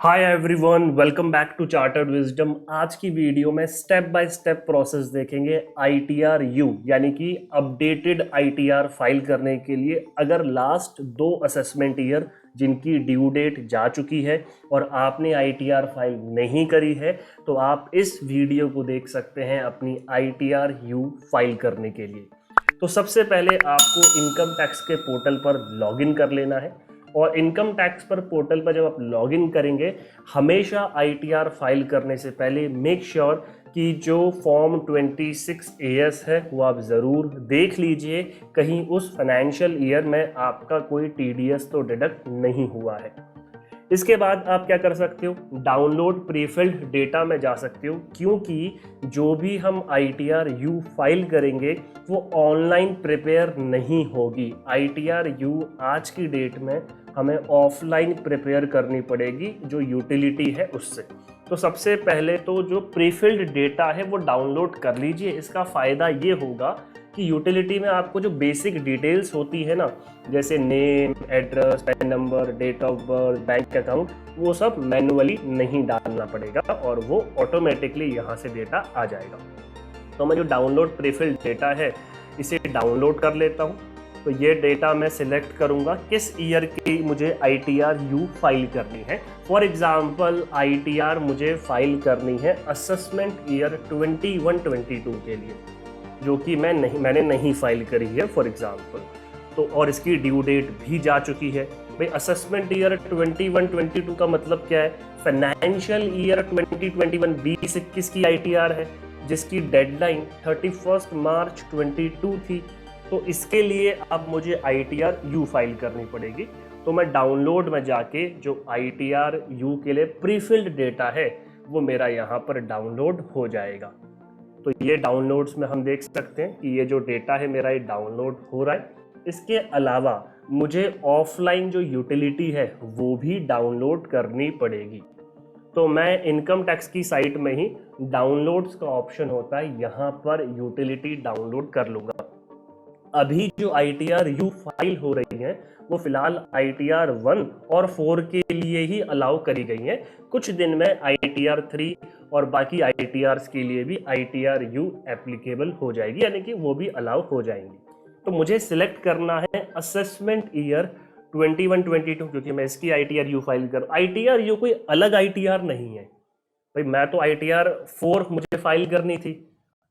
Hi everyone, welcome back to chartered wisdom. आज की video में स्टेप बाय स्टेप प्रोसेस देखेंगे आईटीआर यू यानी कि अपडेटेड आईटीआर फाइल करने के लिए। अगर लास्ट 2 असेसमेंट ईयर जिनकी ड्यू डेट जा चुकी है और आपने आईटीआर फाइल नहीं करी है तो आप इस वीडियो को देख सकते हैं अपनी आईटीआर यू फाइल करने के लिए। तो सबसे पहले आपको इनकम टैक्स के पोर्टल पर लॉगिन कर लेना है और इनकम टैक्स पर पोर्टल पर जब आप लॉगिन करेंगे हमेशा आईटीआर फाइल करने से पहले मेक श्योर कि जो फॉर्म 26 एएस है वो आप ज़रूर देख लीजिए, कहीं उस फाइनेंशियल ईयर में आपका कोई टीडीएस तो डिडक्ट नहीं हुआ है। इसके बाद आप क्या कर सकते हो, डाउनलोड प्रीफिल्ड डेटा में जा सकते हो, क्योंकि जो भी हम आईटीआर यू फाइल करेंगे वो ऑनलाइन प्रिपेयर नहीं होगी। आईटीआर यू आज की डेट में हमें ऑफलाइन प्रिपेयर करनी पड़ेगी जो यूटिलिटी है उससे। तो सबसे पहले तो जो प्रीफिल्ड डेटा है वो डाउनलोड कर लीजिए। इसका फ़ायदा ये होगा कि यूटिलिटी में आपको जो बेसिक डिटेल्स होती है ना, जैसे name, address, PAN number, date of birth, bank account, वो सब मैनुअली नहीं डालना पड़ेगा और वो ऑटोमेटिकली यहाँ से डेटा आ जाएगा। तो मैं जो डाउनलोड प्रीफिल्ड डेटा है इसे डाउनलोड कर लेता हूँ। तो ये डेटा मैं सिलेक्ट करूँगा किस ईयर की मुझे आईटीआर यू फाइल करनी है। फॉर एग्जांपल आईटीआर मुझे फाइल करनी है असेसमेंट ईयर 21-22 के लिए, जो कि मैंने नहीं फाइल करी है फॉर एग्जांपल। तो और इसकी ड्यू डेट भी जा चुकी है। भाई असेसमेंट ईयर 21-22 का मतलब क्या है, फाइनेंशियल ईयर 2021 20-21 की आईटीआर है जिसकी डेडलाइन 31 मार्च 22 थी। तो इसके लिए अब मुझे आईटीआर यू फाइल करनी पड़ेगी। तो मैं डाउनलोड में जाके जो आईटीआर यू के लिए प्रीफिल्ड डेटा है वो मेरा यहाँ पर डाउनलोड हो जाएगा। तो ये डाउनलोड्स में हम देख सकते हैं कि ये जो डेटा है मेरा ये डाउनलोड हो रहा है। इसके अलावा मुझे ऑफलाइन जो यूटिलिटी है वो भी डाउनलोड करनी पड़ेगी। तो मैं इनकम टैक्स की साइट में ही डाउनलोड्स का ऑप्शन होता है, यहाँ पर यूटिलिटी डाउनलोड कर लूँगा। अभी जो आईटीआर यू फाइल हो रही है वो फिलहाल आईटीआर 1 और 4 के लिए ही अलाउ करी गई है। कुछ दिन में आईटीआर 3 और बाकी आईटीआर्स के लिए भी आईटीआर यू एप्लीकेबल हो जाएगी, यानी कि वो भी अलाउ हो जाएंगी। तो मुझे सिलेक्ट करना है असेसमेंट ईयर 21-22, क्योंकि मैं इसकी आईटीआर यू फाइल कर। आईटीआर यू कोई अलग आईटीआर नहीं है भाई। मैं तो आईटीआर 4 मुझे फाइल करनी थी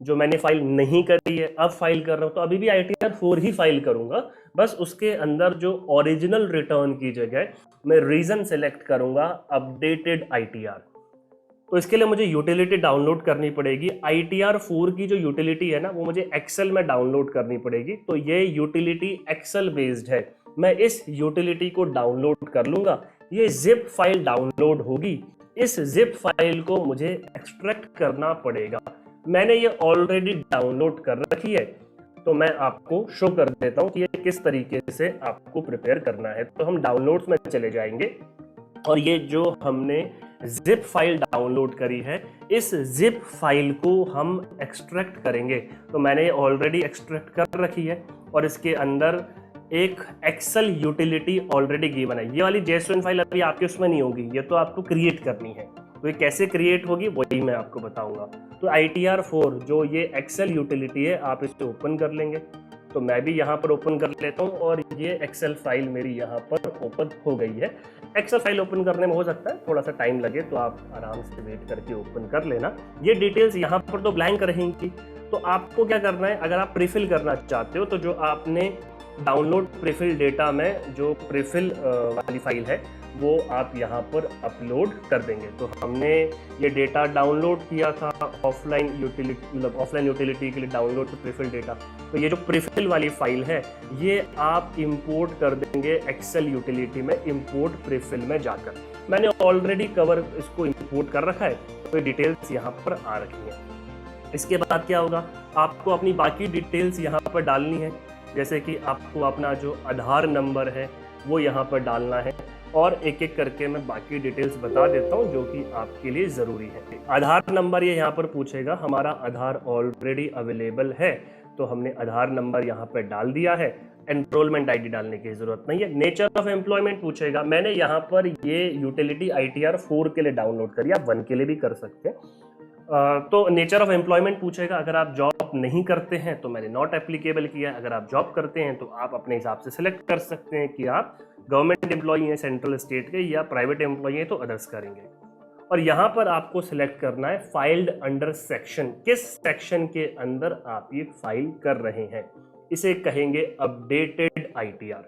जो मैंने फाइल नहीं करी है, अब फाइल कर रहा हूँ। तो अभी भी आईटीआर 4 ही फाइल करूंगा, बस उसके अंदर जो ओरिजिनल रिटर्न की जगह मैं रीजन सेलेक्ट करूंगा अपडेटेड आईटीआर। तो इसके लिए मुझे यूटिलिटी डाउनलोड करनी पड़ेगी। आईटीआर 4 की जो यूटिलिटी है ना वो मुझे एक्सेल में डाउनलोड करनी पड़ेगी। तो ये यूटिलिटी एक्सेल बेस्ड है, मैं इस यूटिलिटी को डाउनलोड कर लूंगा। ये जिप फाइल डाउनलोड होगी, इस जिप फाइल को मुझे एक्सट्रैक्ट करना पड़ेगा। मैंने ये ऑलरेडी डाउनलोड कर रखी है, तो मैं आपको शो कर देता हूँ कि ये किस तरीके से आपको प्रिपेयर करना है। तो हम डाउनलोड्स में चले जाएंगे और ये जो हमने जिप फाइल डाउनलोड करी है इस जिप फाइल को हम एक्सट्रैक्ट करेंगे। तो मैंने ऑलरेडी एक्सट्रैक्ट कर रखी है और इसके अंदर एक एक्सेल यूटिलिटी ऑलरेडी गिवन है। ये वाली जेएसओएन फाइल अभी आपके उसमें नहीं होगी, ये तो आपको क्रिएट करनी है। तो ये कैसे क्रिएट होगी वही मैं आपको बताऊंगा। तो आईटीआर 4 जो ये एक्सेल यूटिलिटी है आप इसे ओपन कर लेंगे। तो मैं भी यहाँ पर ओपन कर लेता हूँ और ये एक्सेल फाइल मेरी यहाँ पर ओपन हो गई है। एक्सेल फाइल ओपन करने में हो सकता है थोड़ा सा टाइम लगे, तो आप आराम से वेट करके ओपन कर लेना। ये डिटेल्स यहाँ पर तो ब्लैंक रहेंगी। तो आपको क्या करना है, अगर आप प्रीफिल करना चाहते हो तो जो आपने डाउनलोड प्रीफिल डेटा में जो प्रीफिल वाली फाइल है वो आप यहाँ पर अपलोड कर देंगे। तो हमने ये डेटा डाउनलोड किया था ऑफलाइन यूटिलिटी, मतलब ऑफलाइन यूटिलिटी के लिए डाउनलोड प्रीफिल डेटा। तो ये जो प्रीफिल वाली फाइल है ये आप इंपोर्ट कर देंगे एक्सेल यूटिलिटी में, इंपोर्ट प्रीफिल में जाकर। मैंने ऑलरेडी कवर इसको इंपोर्ट कर रखा है, तो डिटेल्स यहाँ पर आ रखी है। इसके बाद क्या होगा, आपको अपनी बाकी डिटेल्स यहाँ पर डालनी है, जैसे कि आपको अपना जो आधार नंबर है वो यहाँ पर डालना है। और एक एक करके मैं बाकी डिटेल्स बता देता हूँ जो कि आपके लिए ज़रूरी है। आधार नंबर ये यहाँ पर पूछेगा, हमारा आधार ऑलरेडी अवेलेबल है तो हमने आधार नंबर यहाँ पर डाल दिया है। एनरोलमेंट आईडी डालने की जरूरत नहीं है। नेचर ऑफ एम्प्लॉयमेंट पूछेगा, मैंने यहाँ पर ये यूटिलिटी ITR 4 के लिए डाउनलोड करी, आप 1 के लिए भी कर सकते हैं। तो नेचर ऑफ एम्प्लॉयमेंट पूछेगा, अगर आप जॉब नहीं करते हैं तो मैंने नॉट एप्लीकेबल किया है, अगर आप जॉब करते हैं तो आप अपने हिसाब से सिलेक्ट कर सकते हैं कि आप गवर्नमेंट एम्प्लॉई हैं सेंट्रल स्टेट के या प्राइवेट एम्प्लॉई हैं तो अदर्स करेंगे। और यहाँ पर आपको सिलेक्ट करना है फाइल्ड अंडर सेक्शन, किस सेक्शन के अंदर आप ये फाइल कर रहे हैं, इसे कहेंगे अपडेटेड ITR।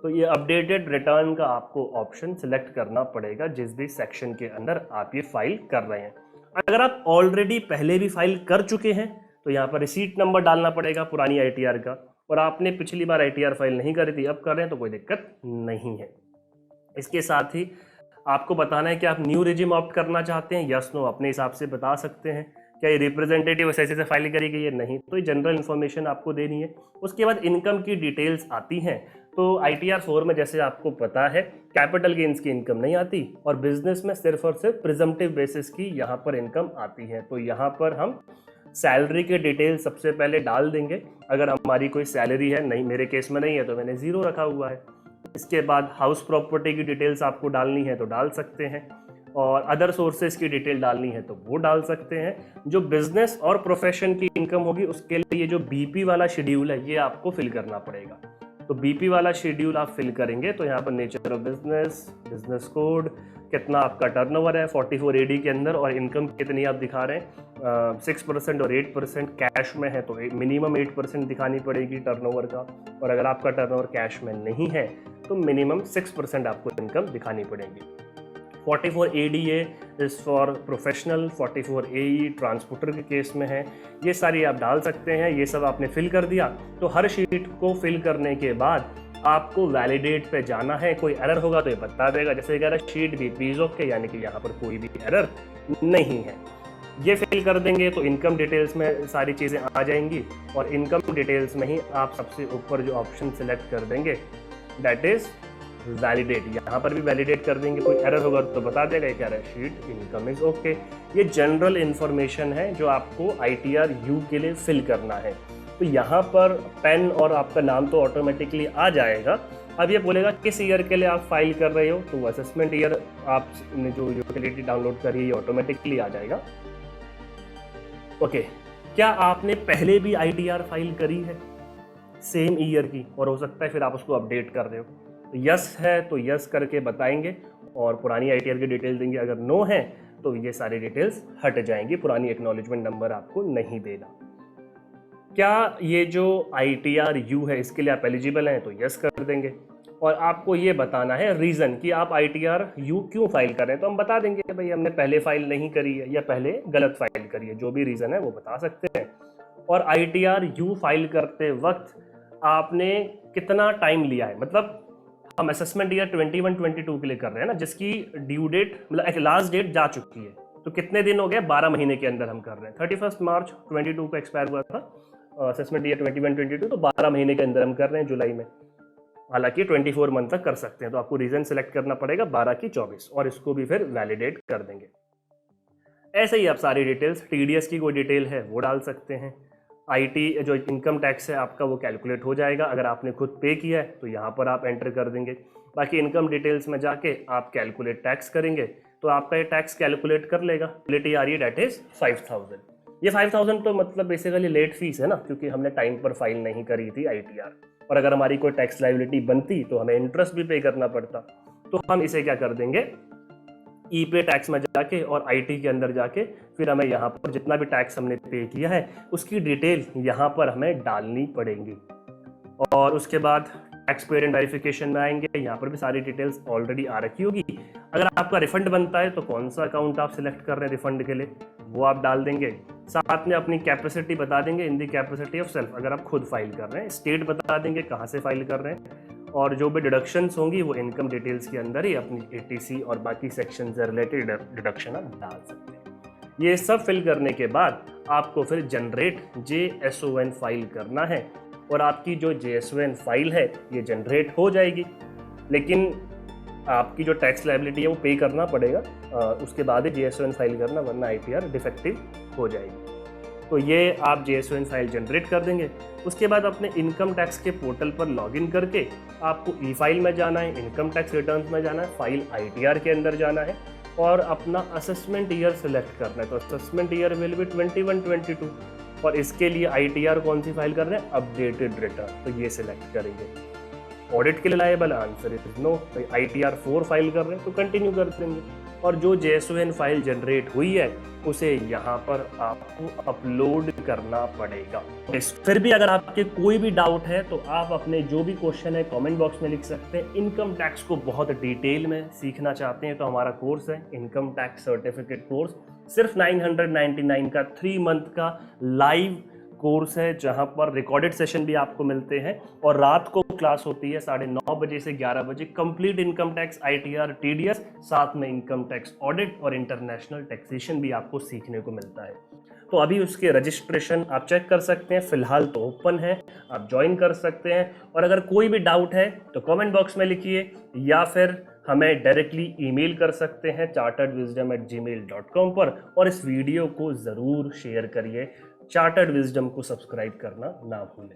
तो ये अपडेटेड रिटर्न का आपको ऑप्शन सिलेक्ट करना पड़ेगा जिस भी सेक्शन के अंदर आप ये फाइल कर रहे हैं। अगर आप ऑलरेडी पहले भी फाइल कर चुके हैं तो यहाँ पर रिसीट नंबर डालना पड़ेगा पुरानी ITR का, और आपने पिछली बार ITR फाइल नहीं करी थी अब कर रहे हैं तो कोई दिक्कत नहीं है। इसके साथ ही आपको बताना है कि आप न्यू रिजिम ऑप्ट करना चाहते हैं, यस नो अपने हिसाब से बता सकते हैं। क्या ये रिप्रेजेंटेटिव ऐसे से फाइल करी गई है, नहीं, तो ये जनरल इन्फॉर्मेशन आपको देनी है। उसके बाद इनकम की डिटेल्स आती हैं, तो ITR 4 में जैसे आपको पता है कैपिटल गेन्स की इनकम नहीं आती, और बिजनेस में सिर्फ और सिर्फ प्रिजम्पटिव बेसिस की यहाँ पर इनकम आती है। तो यहाँ पर हम सैलरी के डिटेल सबसे पहले डाल देंगे, अगर हमारी कोई सैलरी है, नहीं मेरे केस में नहीं है तो मैंने 0 रखा हुआ है। इसके बाद हाउस प्रॉपर्टी की डिटेल्स आपको डालनी है तो डाल सकते हैं, और अदर सोर्सेज की डिटेल डालनी है तो वो डाल सकते हैं। जो बिजनेस और प्रोफेशन की इनकम होगी उसके लिए जो BP वाला शेड्यूल है ये आपको फिल करना पड़ेगा। तो BP वाला शेड्यूल आप फिल करेंगे तो यहाँ पर nature of business, business code, कितना आपका टर्नओवर है 44 AD के अंदर, और इनकम कितनी आप दिखा रहे हैं 6% और 8% कैश में है तो मिनिमम 8% दिखानी पड़ेगी टर्नओवर का, और अगर आपका टर्नओवर कैश में नहीं है तो मिनिमम 6% आपको इनकम दिखानी पड़ेगी। 44 ADA is for professional, 44 AE transporter के केस में है। ये सारी आप डाल सकते हैं। ये सब आपने फिल कर दिया तो हर शीट को फिल करने के बाद आपको वैलिडेट पे जाना है। कोई एरर होगा तो ये बता देगा, जैसे कह रहा है शीट BP इज ओके, यानी कि यहाँ पर कोई भी एरर नहीं है। ये फिल कर देंगे तो इनकम डिटेल्स में सारी चीज़ें आ जाएंगी, और इनकम डिटेल्स में ही आप सबसे ऊपर जो ऑप्शन सिलेक्ट कर देंगे दैट इज़ वैलिडेट, यहाँ पर भी वैलिडेट कर देंगे। कोई एरर होगा तो बता देगा क्या है शीट इनकम इज ओके। ये जनरल इन्फॉर्मेशन है जो आपको ITR U के लिए फिल करना है। तो यहाँ पर पेन और आपका नाम तो ऑटोमेटिकली आ जाएगा। अब ये बोलेगा किस ईयर के लिए आप फाइल कर रहे हो, तो असेसमेंट ईयर आपने जो यूटिलिटी डाउनलोड करी है ऑटोमेटिकली आ जाएगा। ओके, क्या आपने पहले भी ITR फाइल करी है सेम ईयर की, और हो सकता है फिर आप उसको अपडेट कर रहे हो, तो यस है तो यस करके बताएंगे और पुरानी ITR की डिटेल देंगे। अगर नो है तो ये सारी डिटेल्स हट जाएंगी, पुरानी एक्नॉलेजमेंट नंबर आपको नहीं देना। क्या ये जो ITR U है इसके लिए आप एलिजिबल हैं, तो यस कर देंगे, और आपको ये बताना है रीज़न कि आप ITR U क्यों फाइल कर रहे हैं। तो हम बता देंगे कि भाई हमने पहले फाइल नहीं करी है या पहले गलत फाइल करी है, जो भी रीज़न है वो बता सकते हैं। और ITR U फाइल करते वक्त आपने कितना टाइम लिया है, मतलब हम असेसमेंट ईयर 21-22 के लिए कर रहे हैं ना, जिसकी ड्यू डेट मतलब एक लास्ट डेट जा चुकी है, तो कितने दिन हो गए, 12 महीने के अंदर हम कर रहे हैं। 31 मार्च 22 को एक्सपायर हुआ था असेसमेंट ईयर 21-22, तो 12 महीने के अंदर हम कर रहे हैं जुलाई में। हालांकि 24 मंथ तक कर सकते हैं, तो आपको रीजन सेलेक्ट करना पड़ेगा 12 की 24, और इसको भी फिर वैलिडेट कर देंगे। ऐसे ही आप सारी डिटेल्स, TDS की कोई डिटेल है वो डाल सकते हैं। IT जो इनकम टैक्स है आपका वो कैलकुलेट हो जाएगा, अगर आपने खुद पे किया है तो यहाँ पर आप एंटर कर देंगे। बाकी इनकम डिटेल्स में जाके आप कैलकुलेट टैक्स करेंगे तो आपका ये टैक्स कैलकुलेट कर लेगा। लिटी आ रही है डेट इज 5000। ये 5000 तो मतलब बेसिकली लेट फीस है ना, क्योंकि हमने टाइम पर फाइल नहीं करी थी ITR, और अगर हमारी कोई टैक्स लायबिलिटी बनती तो हमें इंटरेस्ट भी पे करना पड़ता। तो हम इसे क्या कर देंगे, E-पे टैक्स में जाके और IT के अंदर जाके फिर हमें यहाँ पर जितना भी टैक्स हमने पे किया है उसकी डिटेल यहाँ पर हमें डालनी पड़ेगी। और उसके बाद टैक्स पेरेंट वेरिफिकेशन में आएंगे, यहाँ पर भी सारी डिटेल्स ऑलरेडी आ रखी होगी। अगर आपका रिफंड बनता है तो कौन सा अकाउंट आप सिलेक्ट कर रहे हैं रिफंड के लिए वो आप डाल देंगे। साथ में अपनी कैपेसिटी बता देंगे इन दी कैपेसिटी ऑफ सेल्फ, अगर आप खुद फाइल कर रहे हैं। स्टेट बता देंगे कहाँ से फाइल कर रहे हैं, और जो भी डिडक्शंस होंगी वो इनकम डिटेल्स के अंदर ही अपनी ATC और बाकी सेक्शन से रिलेटेड डिडक्शन आप डाल सकते हैं। ये सब फिल करने के बाद आपको फिर जनरेट JSON फाइल करना है, और आपकी जो JSON फाइल है ये जनरेट हो जाएगी, लेकिन आपकी जो टैक्स लायबिलिटी है वो पे करना पड़ेगा, उसके बाद ही JSON फाइल करना, वरना ITR डिफेक्टिव हो जाएगी। तो ये आप JSON फाइल जनरेट कर देंगे। उसके बाद अपने इनकम टैक्स के पोर्टल पर लॉगिन करके आपको ई फाइल में जाना है, इनकम टैक्स रिटर्न्स में जाना है, फाइल ITR के अंदर जाना है और अपना असेसमेंट ईयर सेलेक्ट करना है। तो असेसमेंट ईयर विल बी 21-22 और इसके लिए ITR कौन सी फाइल कर रहे हैं, अपडेटेड रिटर्न, तो ये सिलेक्ट करेंगे। ऑडिट के लिए liable, answer is no. ITR 4 file कर रहे हैं तो कंटिन्यू कर देंगे और जो JSON फाइल जनरेट हुई है उसे यहाँ पर आपको अपलोड करना पड़ेगा। फिर भी अगर आपके कोई भी डाउट है तो आप अपने जो भी क्वेश्चन है कमेंट बॉक्स में लिख सकते हैं। इनकम टैक्स को बहुत डिटेल में सीखना चाहते हैं तो हमारा कोर्स है इनकम टैक्स सर्टिफिकेट कोर्स, सिर्फ 999 का 3 मंथ का लाइव कोर्स है जहां पर रिकॉर्डेड सेशन भी आपको मिलते हैं और रात को क्लास होती है 9:30 बजे से 11 बजे। Complete income tax ITR TDS, साथ में इनकम टैक्स ऑडिट और इंटरनेशनल टैक्सेशन भी आपको सीखने को मिलता है। तो अभी उसके रजिस्ट्रेशन आप चेक कर सकते हैं, फिलहाल तो ओपन है, आप ज्वाइन कर सकते हैं। और अगर कोई भी डाउट है तो कमेंट बॉक्स में लिखिए या फिर हमें डायरेक्टली ईमेल कर सकते हैं charteredwisdom@gmail.com पर। और इस वीडियो को ज़रूर शेयर करिए, चार्टर्ड विजडम को सब्सक्राइब करना ना भूलें।